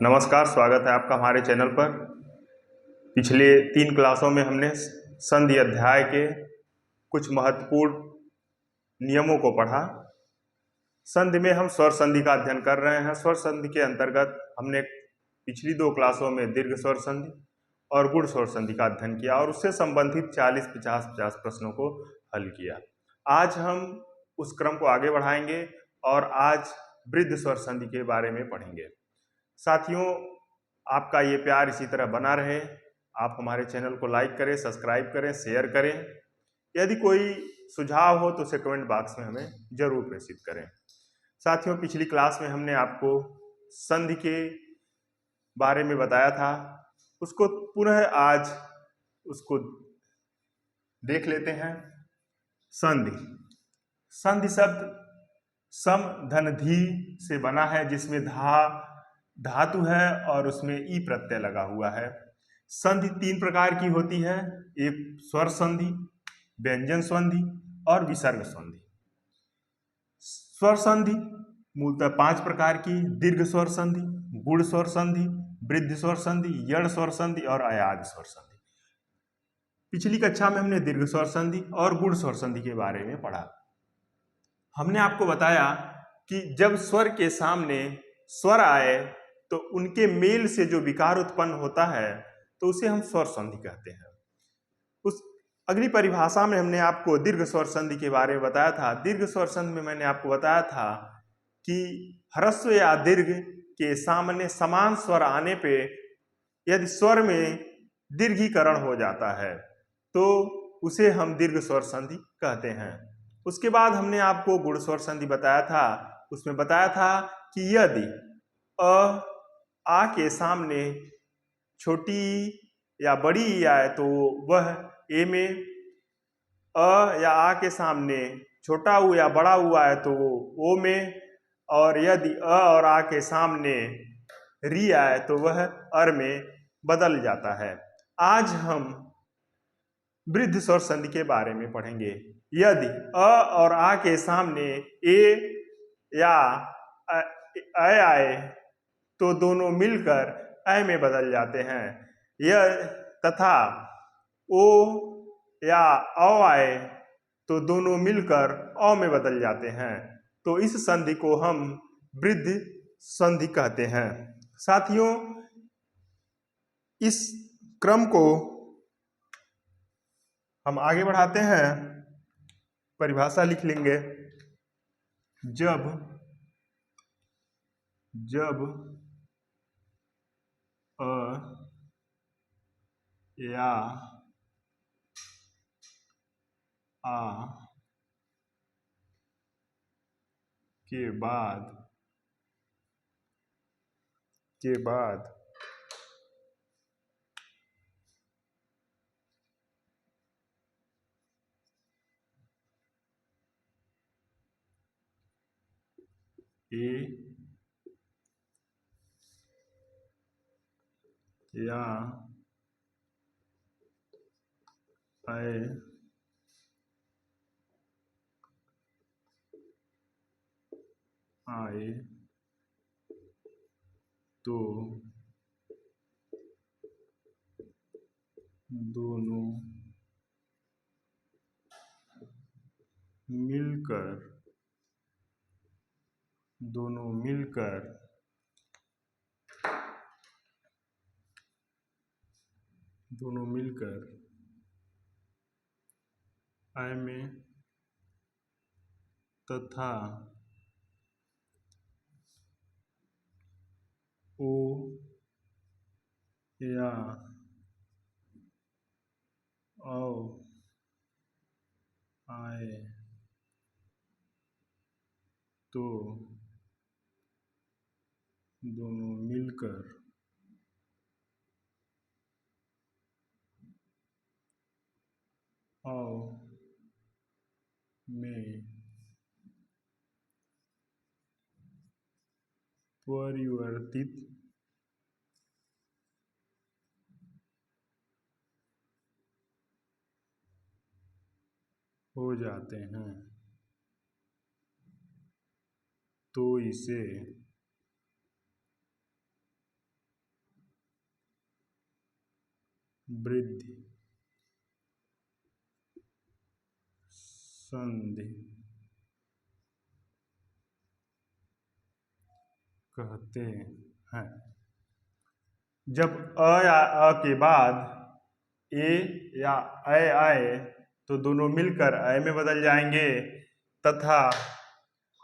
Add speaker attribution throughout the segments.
Speaker 1: नमस्कार, स्वागत है आपका हमारे चैनल पर। पिछले 3 क्लासों में हमने संधि अध्याय के कुछ महत्वपूर्ण नियमों को पढ़ा। संधि में हम स्वर संधि का अध्ययन कर रहे हैं। स्वर संधि के अंतर्गत हमने पिछली 2 क्लासों में दीर्घ स्वर संधि और गुण स्वर संधि का अध्ययन किया और उससे संबंधित 40, 50, 50 प्रश्नों को हल किया। आज हम उस क्रम को आगे बढ़ाएंगे और आज वृद्ध स्वर संधि के बारे में पढ़ेंगे। साथियों, आपका ये प्यार इसी तरह बना रहे। आप हमारे चैनल को लाइक करें, सब्सक्राइब करें, शेयर करें। यदि कोई सुझाव हो तो उसे कमेंट बॉक्स में हमें जरूर प्रेषित करें। साथियों, पिछली क्लास में हमने आपको संधि के बारे में बताया था, उसको पुनः आज उसको देख लेते हैं। संधि संधि शब्द सम धन धी से बना है, जिसमें धातु है और उसमें ई प्रत्यय लगा हुआ है। संधि 3 प्रकार की होती है, एक स्वर संधि, व्यंजन संधि और विसर्ग संधि। स्वर संधि मूलतः 5 प्रकार की: दीर्घ स्वर संधि, गुण स्वर संधि, वृद्ध स्वर संधि, यड़ स्वर संधि और अयाग स्वर संधि। पिछली कक्षा में हमने दीर्घ स्वर संधि और गुण स्वर संधि के बारे में पढ़ा। हमने आपको बताया कि जब स्वर के सामने स्वर आए तो उनके मेल से जो विकार उत्पन्न होता है तो उसे हम स्वर संधि कहते हैं। उस अगली परिभाषा में हमने आपको दीर्घ स्वर संधि के बारे में बताया था। दीर्घ स्वर संधि में मैंने आपको बताया था कि ह्रस्व या दीर्घ के सामने समान स्वर आने पे यदि स्वर में दीर्घीकरण हो जाता है तो उसे हम दीर्घ स्वर संधि कहते हैं। उसके बाद हमने आपको गुण स्वर संधि बताया था। उसमें बताया था कि यदि आ के सामने छोटी या बड़ी ई आए तो वह ए में, या आ के सामने छोटा ऊ या बड़ा ऊ आए तो वो ओ में, और यदि और आ के सामने री आए तो वह अर में बदल जाता है। आज हम वृद्ध स्वर संधि के बारे में पढ़ेंगे। यदि और आ के सामने ए या आए तो दोनों मिलकर ऐ में बदल जाते हैं। यह तथा ओ या औ आए तो दोनों मिलकर औ में बदल जाते हैं। तो इस संधि को हम वृद्ध संधि कहते हैं। साथियों, इस क्रम को हम आगे बढ़ाते हैं। परिभाषा लिख लेंगे। जब अ या आ के बाद ए या ऐ आए तो दोनों मिलकर ऐ में तथा ओ या औ आए तो दोनों मिलकर औ में परिवर्तित हो जाते हैं तो इसे वृद्धि संधि कहते हैं। जब अ या अ के बाद ए या ऐ आए तो दोनों मिलकर ऐ में बदल जाएंगे, तथा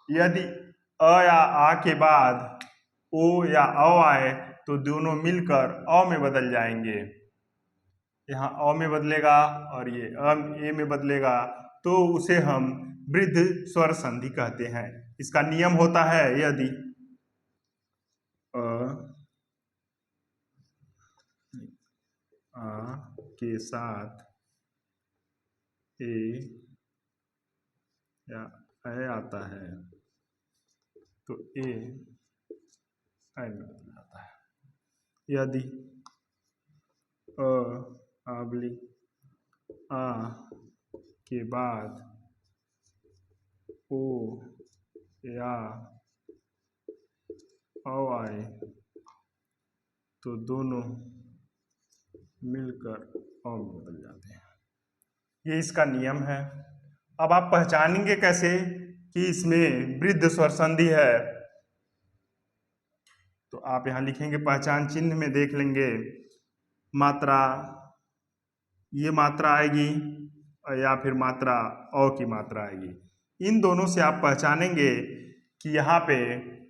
Speaker 1: यदि अ या आ के बाद ओ या औ आए तो दोनों मिलकर अ में बदल जाएंगे। यहाँ अ में बदलेगा और ये ए में बदलेगा, तो उसे हम वृद्ध स्वर संधि कहते हैं। इसका नियम होता है, यदि अ आ के साथ ए या ऐ आता है तो ए ऐ में बदल जाता है। यदि आबली आ के बाद ओ या औ आए तो दोनों मिलकर अ में बदल जाते हैं। ये इसका नियम है। अब आप पहचानेंगे कैसे कि इसमें वृद्ध स्वर संधि है, तो आप यहाँ लिखेंगे, पहचान चिन्ह में देख लेंगे मात्रा, ये मात्रा आएगी या फिर मात्रा औ की मात्रा आएगी। इन दोनों से आप पहचानेंगे कि यहाँ पे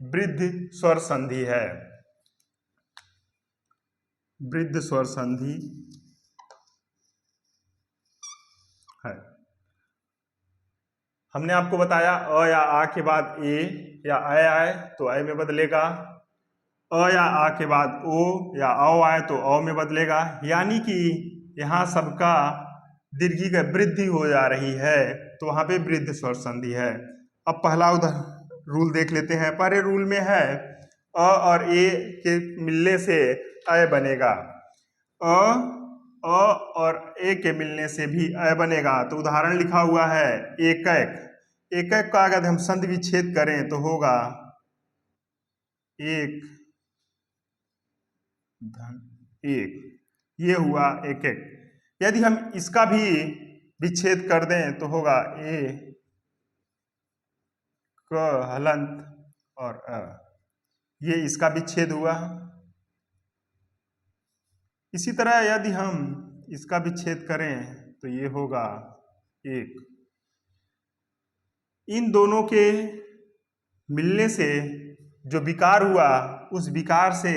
Speaker 1: वृद्ध स्वर संधि है। वृद्ध स्वर संधि है। हमने आपको बताया अ या आ के बाद ए या ऐ आए तो ऐ में बदलेगा, अ या आ के बाद ओ या औ आए तो औ में बदलेगा, यानी कि यहाँ सबका दीर्घी का वृद्धि हो जा रही है, तो वहाँ पे वृद्ध स्वर संधि है। अब पहला रूल देख लेते हैं। पहले रूल में है अ और ए के मिलने से ऐ बनेगा, अ और ए के मिलने से भी ऐ बनेगा। तो उदाहरण लिखा हुआ है एकक। एकक का अगर हम संधि विच्छेद करें तो होगा एक धन एक, ये हुआ एकक। यदि हम इसका भी विच्छेद कर दें तो होगा ए क हलंत और अ, ये इसका विच्छेद हुआ। इसी तरह यदि हम इसका विच्छेद करें तो ये होगा एक। इन दोनों के मिलने से जो विकार हुआ, उस विकार से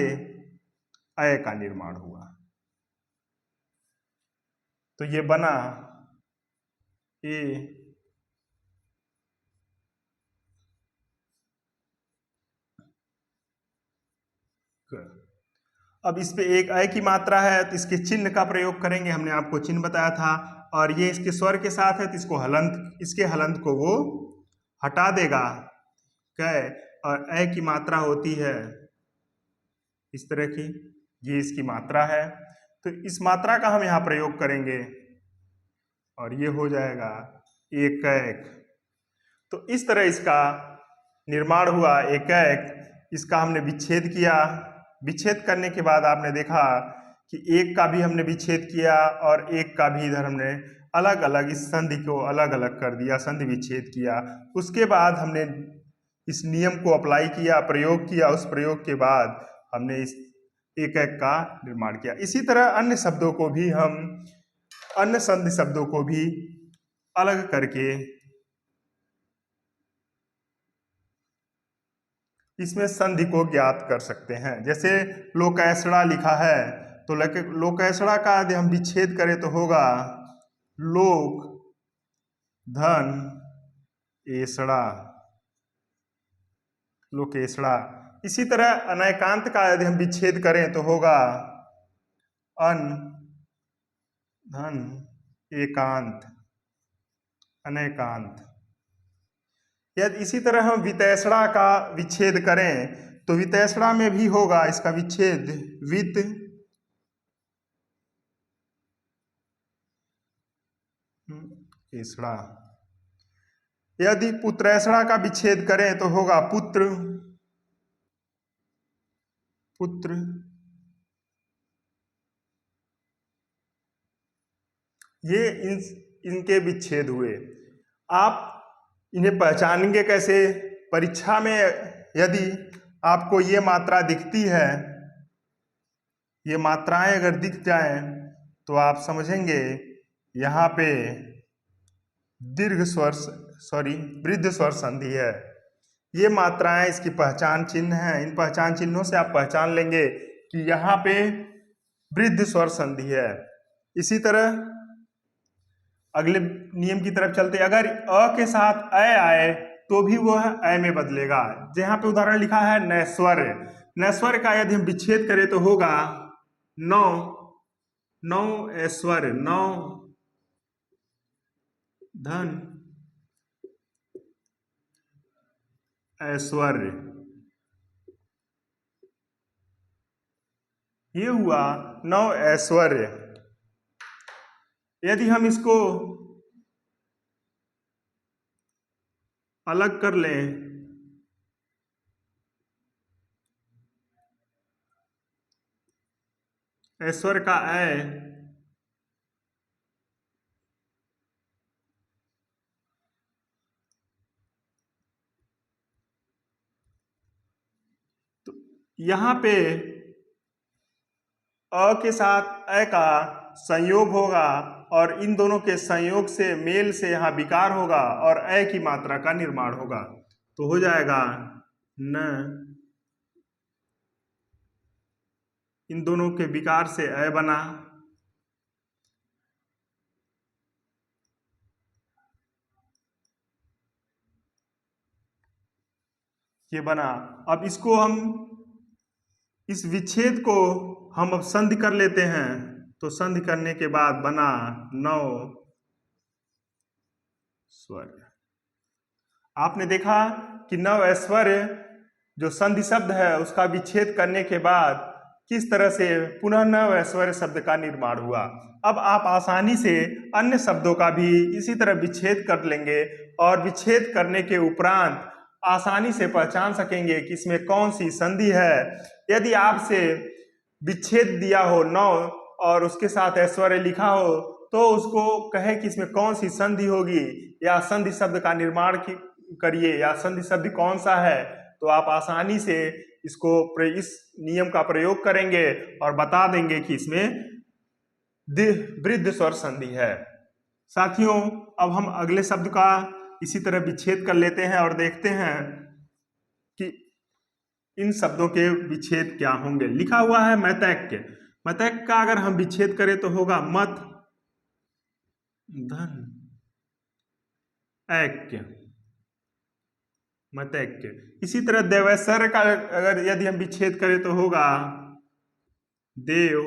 Speaker 1: ऐ का निर्माण हुआ, तो ये बना ए क। अब इस पे एक ऐ की मात्रा है तो इसके चिन्ह का प्रयोग करेंगे, हमने आपको चिन्ह बताया था। और ये इसके स्वर के साथ है तो इसको हलंत, इसके हलंत को वो हटा देगा कै, और ऐ की मात्रा होती है इस तरह की, ये इसकी मात्रा है, तो इस मात्रा का हम यहाँ प्रयोग करेंगे और ये हो जाएगा एकैक। तो इस तरह इसका निर्माण हुआ एकैक। इसका हमने विच्छेद किया। विच्छेद करने के बाद आपने देखा कि एक का भी हमने विच्छेद किया और एक का भी इधर हमने अलग अलग, इस संधि को अलग अलग कर दिया, संधि विच्छेद किया। उसके बाद हमने इस नियम को अप्लाई किया, प्रयोग किया। उस प्रयोग के बाद हमने इस एकैक का निर्माण किया। इसी तरह अन्य शब्दों को भी हम, अन्य संधि शब्दों को भी अलग करके इसमें संधि को ज्ञात कर सकते हैं। जैसे लोकैसड़ा लिखा है तो लोकैसड़ा का यदि हम विच्छेद करें तो होगा लोक धन एसड़ा, लोकेसड़ा। इसी तरह अनैकांत का यदि हम विच्छेद करें तो होगा अन धन एकांत, अनैकांत। यदि इसी तरह हम वितैषणा का विच्छेद करें तो वितैषणा में भी होगा इसका विच्छेद वित ऐषणा। यदि पुत्रैषणा का विच्छेद करें तो होगा पुत्र, पुत्र। ये इनके विच्छेद हुए। आप इन्हें पहचानेंगे कैसे? परीक्षा में यदि आपको ये मात्रा दिखती है, ये मात्राएं अगर दिख जाएं तो आप समझेंगे यहाँ पे वृद्ध स्वर संधि है। ये मात्राएं इसकी पहचान चिन्ह हैं। इन पहचान चिन्हों से आप पहचान लेंगे कि यहाँ पे वृद्ध स्वर संधि है। इसी तरह अगले नियम की तरफ चलते, अगर अ के साथ अ आए तो भी वह अ में बदलेगा। जहाँ पे उदाहरण लिखा है नैस्वर्य, नैस्वर्य का यदि हम विच्छेद करें तो होगा नौ, नौ ऐश्वर्य, नौ धन ऐश्वर्य, ये हुआ नौ ऐश्वर्य। यदि हम इसको अलग कर लें, ऐश्वर्य का ऐ तो यहाँ पे अ के साथ अ का संयोग होगा और इन दोनों के संयोग से, मेल से यहाँ विकार होगा और अ की मात्रा का निर्माण होगा। तो हो जाएगा न, इन दोनों के विकार से अ बना, ये बना। अब इसको हम, इस विच्छेद को हम अब संधि कर लेते हैं। तो संधि करने के बाद बना नौ स्वर। आपने देखा कि नव ऐश्वर्य जो संधि शब्द है उसका विच्छेद करने के बाद किस तरह से पुनः नव ऐश्वर्य शब्द का निर्माण हुआ। अब आप आसानी से अन्य शब्दों का भी इसी तरह विच्छेद कर लेंगे और विच्छेद करने के उपरांत आसानी से पहचान सकेंगे कि इसमें कौन सी संधि है। यदि आपसे विच्छेद दिया हो नौ और उसके साथ ऐश्वर्य लिखा हो तो उसको कहे कि इसमें कौन सी संधि होगी या संधि शब्द का निर्माण करिए या संधि शब्द कौन सा है, तो आप आसानी से इसको इस नियम का प्रयोग करेंगे और बता देंगे कि इसमें वृद्ध स्वर संधि है। साथियों, अब हम अगले शब्द का इसी तरह विच्छेद कर लेते हैं और देखते हैं कि इन शब्दों के विच्छेद क्या होंगे। लिखा हुआ है मैतैक्य, मैतैक्य का अगर हम विच्छेद करें तो होगा मत धन ऐक्य, मतैक्य। इसी तरह देवैश्वर्य का अगर यदि हम विच्छेद करें तो होगा देव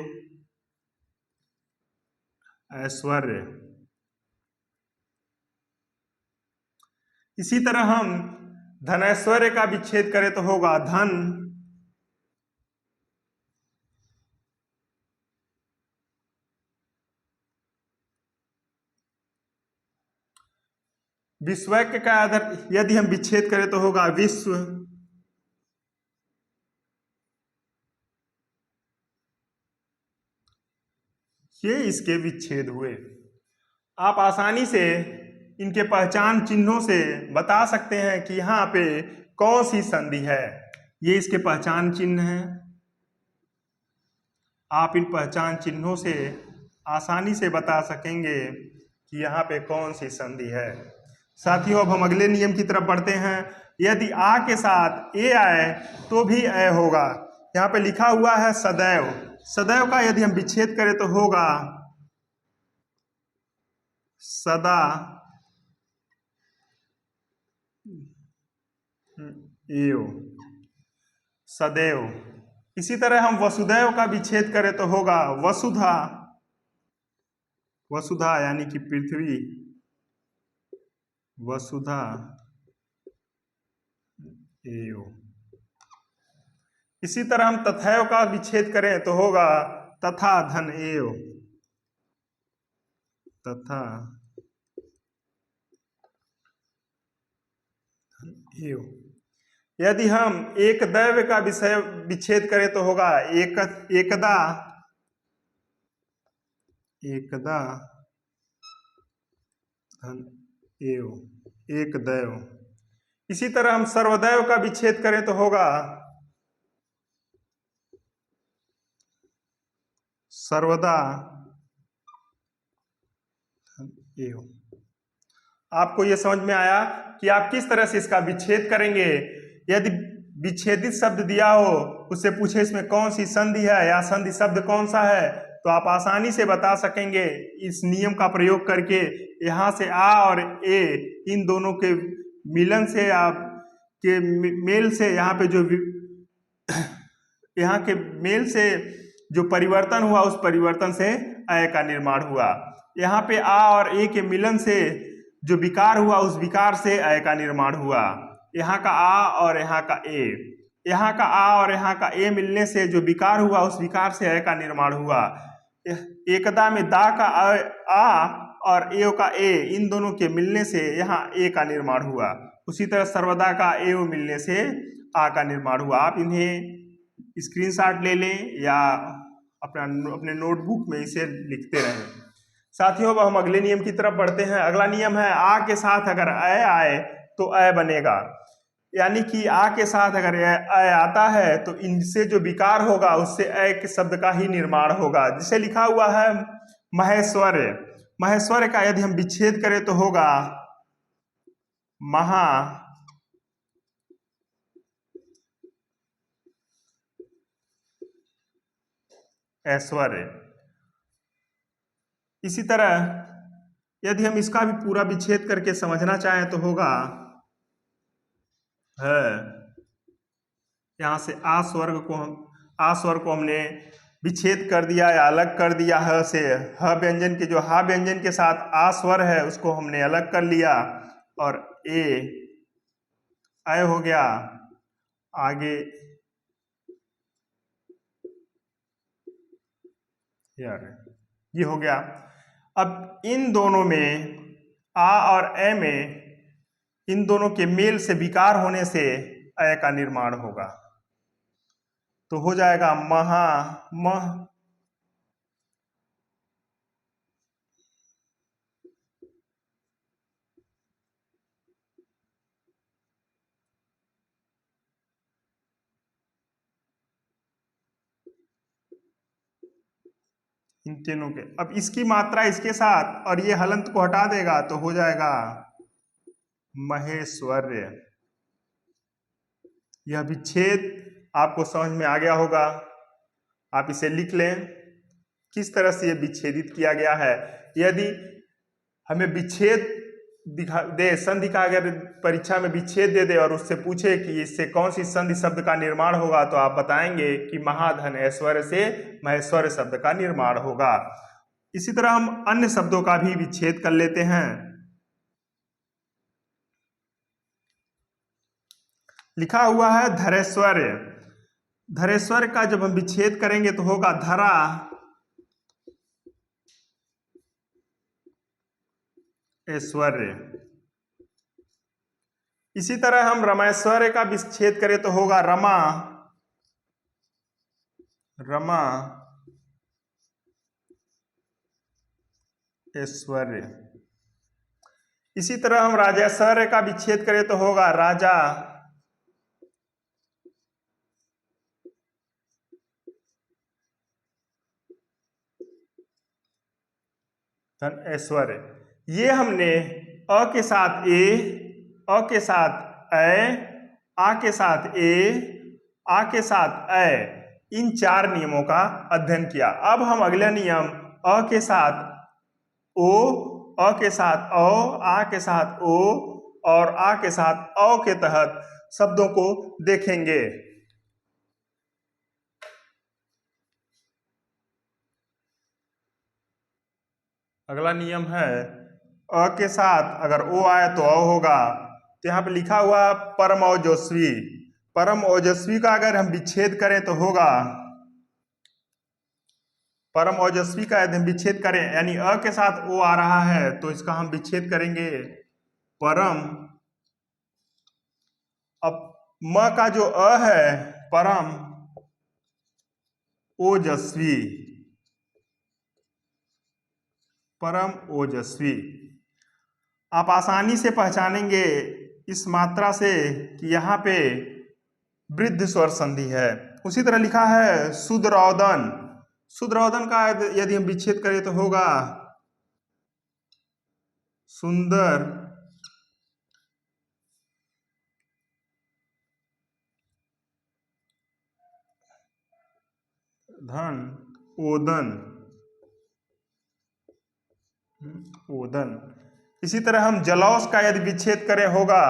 Speaker 1: ऐश्वर्य। इसी तरह हम धनैश्वर्य का विच्छेद करें तो होगा धन विश्वैक्य का अगर यदि हम विच्छेद करें तो होगा विश्व। ये इसके विच्छेद हुए। आप आसानी से इनके पहचान चिन्हों से बता सकते हैं कि यहाँ पे कौन सी संधि है। ये इसके पहचान चिन्ह हैं। आप इन पहचान चिन्हों से आसानी से बता सकेंगे कि यहाँ पे कौन सी संधि है। साथियों, अब हम अगले नियम की तरफ बढ़ते हैं। यदि आ के साथ ए आए तो भी ए होगा। यहाँ पे लिखा हुआ है सदैव, सदैव का यदि हम विच्छेद करें तो होगा सदा एव, सदैव। इसी तरह हम वसुदैव का विच्छेद करें तो होगा वसुधा, वसुधा यानी कि पृथ्वी, वसुधा एव। इसी तरह हम तथैव का विच्छेद करें तो होगा तथा धन एव, तथा धन एव। यदि हम एक दैव का विषय विच्छेद करें तो होगा एकदा, एकदा धन एव, एक दैव। इसी तरह हम सर्वदैव का विच्छेद करें तो होगा सर्वदा धन एव। आपको यह समझ में आया कि आप किस तरह से इसका विच्छेद करेंगे। यदि विच्छेदित शब्द दिया हो, उससे पूछे इसमें कौन सी संधि है या संधि शब्द कौन सा है, तो आप आसानी से बता सकेंगे इस नियम का प्रयोग करके। यहाँ से आ और ए, इन दोनों के मिलन से आप के मेल से यहाँ पे जो यहाँ के मेल से जो परिवर्तन हुआ, उस परिवर्तन से अ का निर्माण हुआ। यहाँ पे आ और ए के मिलन से जो विकार हुआ, उस विकार से अ का निर्माण हुआ। यहाँ का आ और यहाँ का ए, यहाँ का आ और यहाँ का ए मिलने से जो विकार हुआ, उस विकार से अ का निर्माण हुआ। एकदा में दा का आ और एव का ए, इन दोनों के मिलने से यहाँ ए का निर्माण हुआ। उसी तरह सर्वदा का एव मिलने से आ का निर्माण हुआ। आप इन्हें स्क्रीनशॉट ले लें या अपने नोटबुक में इसे लिखते रहें। साथियों, अब हम अगले नियम की तरफ बढ़ते हैं। अगला नियम है आ के साथ अगर अ आए तो अ बनेगा। यानी कि आ के साथ अगर अ आता है तो इनसे जो विकार होगा, उससे अ के शब्द का ही निर्माण होगा। जिसे लिखा हुआ है महेश्वर्य। महेश्वर्य का यदि हम विच्छेद करें तो होगा महा ऐश्वर्य। इसी तरह यदि हम इसका भी पूरा विच्छेद करके समझना चाहें तो होगा है। यहाँ से आ स्वर्ग को हमने विच्छेद कर दिया या अलग कर दिया। ह से ह व्यंजन के जो हा व्यंजन के साथ आ स्वर है, उसको हमने अलग कर लिया और ए अय हो गया। आगे यार ये हो गया। अब इन दोनों में आ और ए में, इन दोनों के मेल से विकार होने से अय का निर्माण होगा। तो हो जाएगा महा मह। इन तीनों के, अब इसकी मात्रा इसके साथ और ये हलंत को हटा देगा तो हो जाएगा महेश्वर्य। यह विच्छेद आपको समझ में आ गया होगा। आप इसे लिख लें किस तरह से यह विच्छेदित किया गया है। यदि हमें विच्छेद दिखा दे, संधि का अगर परीक्षा में विच्छेद दे दे और उससे पूछे कि इससे कौन सी संधि शब्द का निर्माण होगा, तो आप बताएंगे कि महाधन ऐश्वर्य से महेश्वर्य शब्द का निर्माण होगा। इसी तरह हम अन्य शब्दों का भी विच्छेद कर लेते हैं। लिखा हुआ है धरेश्वर्य। धरेश्वर्य का जब हम विच्छेद करेंगे तो होगा धरा ऐश्वर्य। इसी तरह हम रमेश्वर्य का विच्छेद करें तो होगा रमा रमा ऐश्वर्य। इसी तरह हम राजेश्वर्य का विच्छेद करें तो होगा राजा धन ऐश्वर्य। ये हमने अ के साथ ए, अ के साथ आ के साथ ए, आ के साथ अ, इन चार नियमों का अध्ययन किया। अब हम अगला नियम अ के साथ ओ, अ के साथ औ, आ के साथ ओ और आ के साथ औ के तहत शब्दों को देखेंगे। अगला नियम है अ के साथ अगर ओ आए तो अ होगा। तो यहाँ पे लिखा हुआ परम ओजस्वी। परम ओजस्वी का अगर हम विच्छेद करें तो होगा परम ओजस्वी का यदि हम विच्छेद करें, यानी अ के साथ ओ आ रहा है तो इसका हम विच्छेद करेंगे परम। अब म का जो अ है परम ओजस्वी, परम ओजस्वी। आप आसानी से पहचानेंगे इस मात्रा से कि यहाँ पे वृद्ध स्वर संधि है। उसी तरह लिखा है सुद्रौदन। सुद्रौदन का यदि हम विच्छेद करें तो होगा सुंदर धन ओदन। ओदन। इसी तरह हम जलौस का यदि विच्छेद करें होगा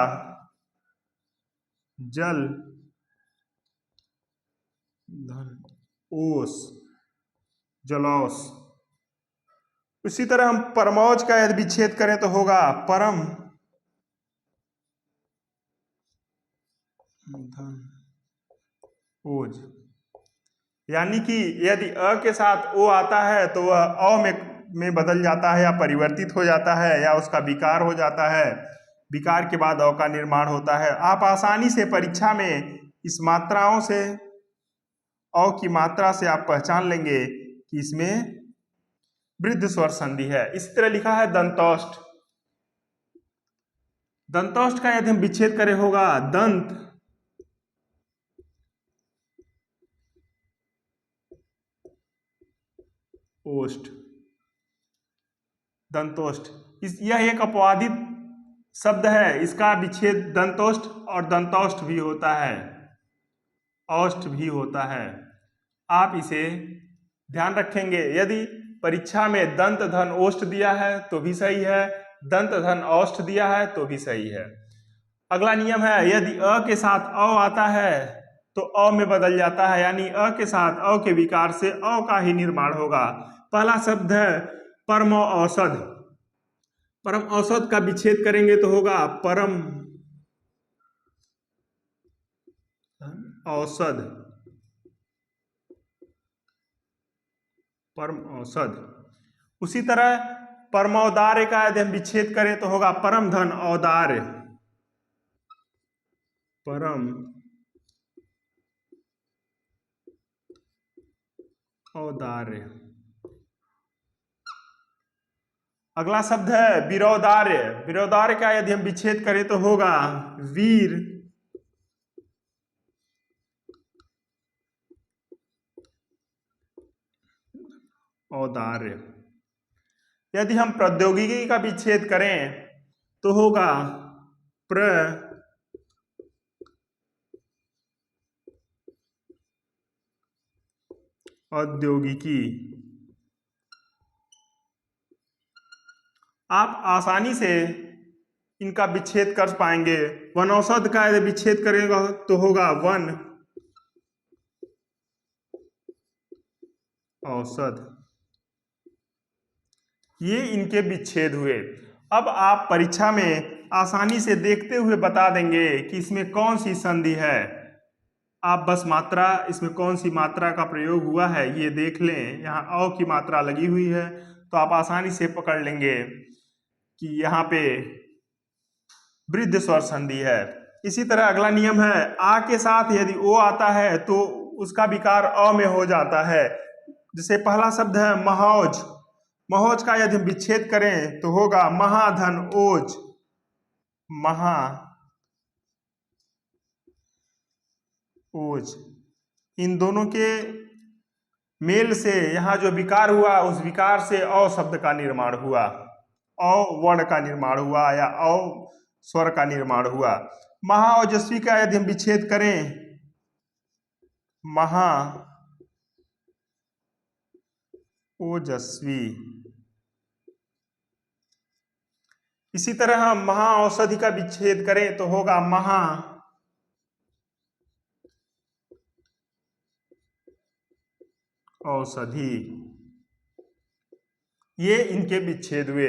Speaker 1: जल धन ओस जलौस। इसी तरह हम परमौज का यदि विच्छेद करें तो होगा परम धन ओज। यानी कि यदि अ के साथ ओ आता है तो वह अ में बदल जाता है या परिवर्तित हो जाता है या उसका विकार हो जाता है। विकार के बाद अ का निर्माण होता है। आप आसानी से परीक्षा में इस मात्राओं से अ की मात्रा से आप पहचान लेंगे कि इसमें वृद्ध स्वर संधि है। इसी तरह लिखा है दंतौष्ठ। दंतौष्ठ का यदि हम विच्छेद करें होगा दंत ओष्ठ दंतोष्ठ। यह एक अपवादित शब्द है। इसका विच्छेद दंतोष्ठ और दंतौष्ठ भी होता है, औष्ठ भी होता है। आप इसे ध्यान रखेंगे। यदि परीक्षा में दंत धन ओष्ठ दिया है तो भी सही है, दंत धन औष्ठ दिया है तो भी सही है। अगला नियम है यदि अ के साथ अ आता है तो अ में बदल जाता है, यानी अ के साथ अ के विकार से अ का ही निर्माण होगा। पहला शब्द है परम औषध। परम औषध का विच्छेद करेंगे तो होगा परम औषध परम औषध। उसी तरह परमौदार्य का यदि हम विच्छेद करें तो होगा परम धन औदार्य परम औदार्य। अगला शब्द है विरोधार्य। विरोधार्य का यदि हम विच्छेद करें तो होगा वीर औदार्य। यदि हम प्रौद्योगिकी का विच्छेद करें तो होगा प्र औद्योगिकी। आप आसानी से इनका विच्छेद कर पाएंगे। वनौषध का यदि विच्छेद करेगा तो होगा वन औषध। ये इनके विच्छेद हुए। अब आप परीक्षा में आसानी से देखते हुए बता देंगे कि इसमें कौन सी संधि है। आप बस मात्रा, इसमें कौन सी मात्रा का प्रयोग हुआ है ये देख लें। यहाँ अ की मात्रा लगी हुई है तो आप आसानी से पकड़ लेंगे कि यहाँ पे वृद्ध स्वर संधि है। इसी तरह अगला नियम है आ के साथ यदि ओ आता है तो उसका विकार अ में हो जाता है। जैसे पहला शब्द है महौज। महौज का यदि विच्छेद करें तो होगा महाधन ओज महा ओज। इन दोनों के मेल से यहाँ जो विकार हुआ उस विकार से अ शब्द का निर्माण हुआ, अ वर्ण का निर्माण हुआ या अ स्वर का निर्माण हुआ। महाओजस्वी का यदि हम विच्छेद करें महा ओजस्वी। इसी तरह हम महाऔषधि का विच्छेद करें तो होगा महा औषधि। ये इनके विच्छेद हुए।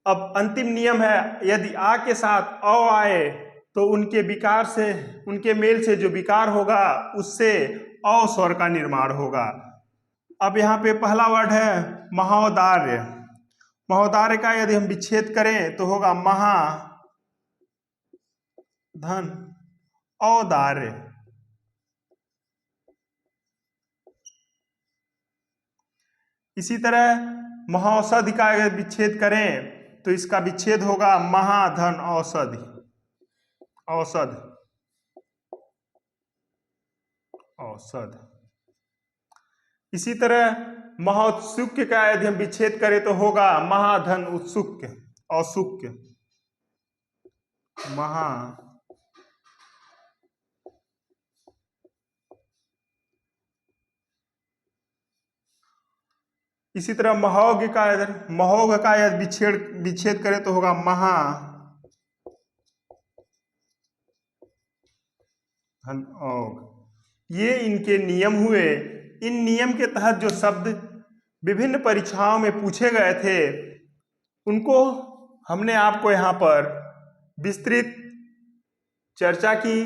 Speaker 1: अब अंतिम नियम है यदि आ के साथ अ आए तो उनके विकार से, उनके मेल से जो विकार होगा उससे अ स्वर का निर्माण होगा। अब यहाँ पे पहला वर्ड है महोदार्य। महोदार्य का यदि हम विच्छेद करें तो होगा महा धन औदार्य। इसी तरह महौषधि का यदि विच्छेद करें तो इसका विच्छेद होगा महाधन औषधि, औषध, औषध। इसी तरह महौत्सुक्य का यदि हम विच्छेद करें तो होगा महाधन उत्सुक्य, औत्सुक्य, महा, इसी तरह महोघ का यदि विच्छेद करें तो होगा महा धन औघ। ये इनके नियम हुए। इन नियम के तहत जो शब्द विभिन्न परीक्षाओं में पूछे गए थे उनको हमने आपको यहाँ पर विस्तृत चर्चा की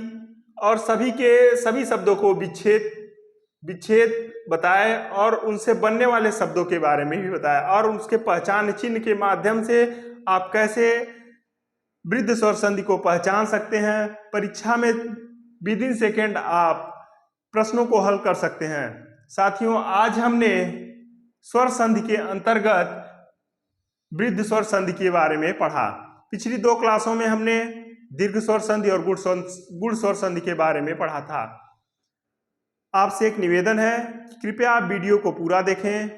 Speaker 1: और सभी शब्दों को विच्छेद बताए और उनसे बनने वाले शब्दों के बारे में भी बताया और उसके पहचान चिन्ह के माध्यम से आप कैसे वृद्ध स्वर संधि को पहचान सकते हैं। परीक्षा में विदिन सेकेंड आप प्रश्नों को हल कर सकते हैं। साथियों, आज हमने स्वर संधि के अंतर्गत वृद्ध स्वर संधि के बारे में पढ़ा। पिछली 2 क्लासों में हमने दीर्घ स्वर संधि और गुण स्वर संधि के बारे में पढ़ा था। आपसे एक निवेदन है कि कृपया आप वीडियो को पूरा देखें,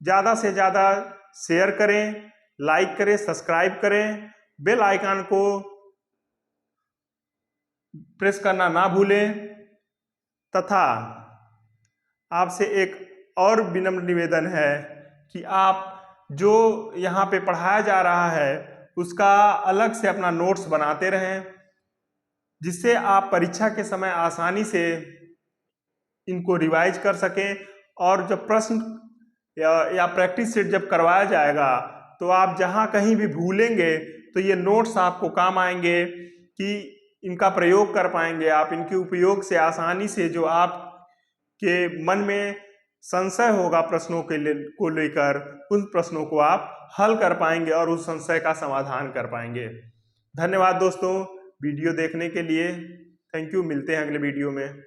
Speaker 1: ज़्यादा से ज़्यादा शेयर करें, लाइक करें, सब्सक्राइब करें, बेल आइकन को प्रेस करना ना भूलें तथा आपसे एक और विनम्र निवेदन है कि आप जो यहाँ पे पढ़ाया जा रहा है उसका अलग से अपना नोट्स बनाते रहें, जिससे आप परीक्षा के समय आसानी से इनको रिवाइज कर सकें और जब प्रश्न या प्रैक्टिस सेट जब करवाया जाएगा तो आप जहाँ कहीं भी भूलेंगे तो ये नोट्स आपको काम आएंगे कि इनका प्रयोग कर पाएंगे आप। इनके उपयोग से आसानी से जो आपके मन में संशय होगा प्रश्नों को लेकर, उन प्रश्नों को आप हल कर पाएंगे और उस संशय का समाधान कर पाएंगे। धन्यवाद दोस्तों वीडियो देखने के लिए। Thank you. मिलते हैं अगले वीडियो में।